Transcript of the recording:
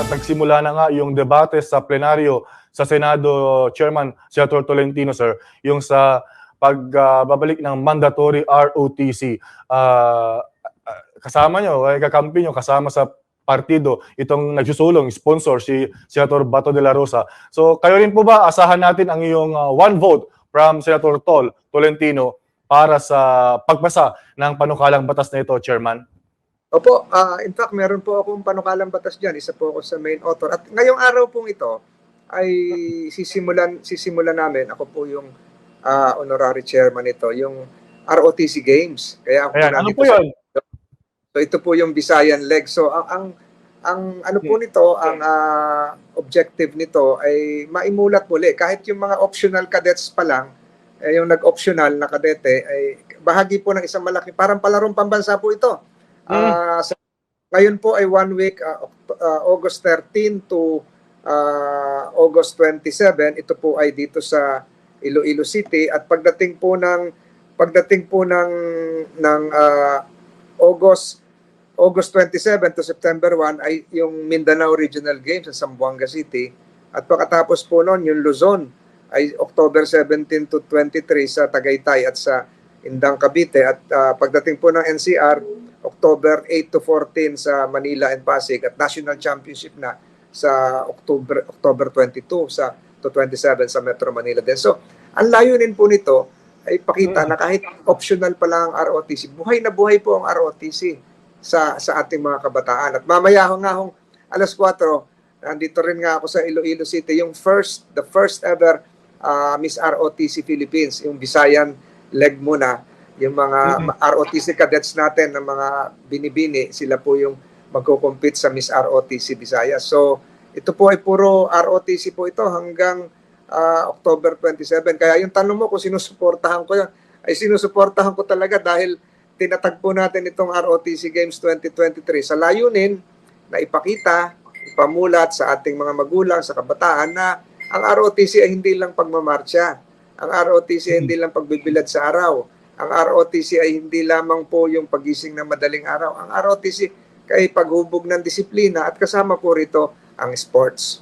at nagsimula na nga yung debate sa plenaryo sa Senado, Chairman Senator Tolentino, sir, yung sa pagbabalik ng mandatory ROTC. Kasama nyo, kakampi nyo, kasama sa partido, itong nagsusulong, sponsor, si Senator Bato de la Rosa. So kayo rin po ba, asahan natin ang iyong one vote from Senator Tolentino para sa pagpasa ng panukalang batas na ito, Chairman? Opo, in fact, meron po akong panukalang batas dyan. Isa po ako sa main author. At ngayong araw pong ito ay sisimulan namin. Ako po yung honorary chairman nito, yung ROTC Games. Kaya ako ano po yun? So ito po yung Visayan leg. So ang ano po nito, ang objective nito ay maimulat muli. Kahit yung mga optional cadets pa lang, yung nag-optional na kadete, ay bahagi po ng isang malaki, parang palarong pambansa po ito. Ngayon po ay 1 week, August 13 to August 27. Ito po ay dito sa Iloilo City, at pagdating po ng August 27 to September 1 ay yung Mindanao Regional Games sa Zamboanga City, at pagkatapos po noon yung Luzon ay October 17 to 23 sa Tagaytay at sa Indang, Cavite, at pagdating po ng NCR October 8 to 14 sa Manila and Pasig, at National Championship na sa October 22 to 27 sa Metro Manila din. So, ang layunin po nito ay ipakita na kahit optional pa lang ang ROTC, buhay na buhay po ang ROTC sa ating mga kabataan. At mamaya hong alas 4, nandito rin nga ako sa Iloilo City, yung the first ever Miss ROTC Philippines, yung Visayan leg muna. Yung mga ROTC cadets natin ng mga binibini, sila po yung magko-compete sa Miss ROTC Visayas. So, ito po ay puro ROTC po ito hanggang October 27. Kaya yung tanong mo kung sinusuportahan ko yan, ay sinusuportahan ko talaga dahil tinatagpo natin itong ROTC Games 2023 sa layunin na ipakita, ipamulat sa ating mga magulang, sa kabataan na ang ROTC ay hindi lang pagmamarcha. Ang ROTC ay hindi lang pagbibilad sa araw. Ang ROTC ay hindi lamang po yung pagising ng madaling araw. Ang ROTC ay paghubog ng disiplina, at kasama po rito ang sports.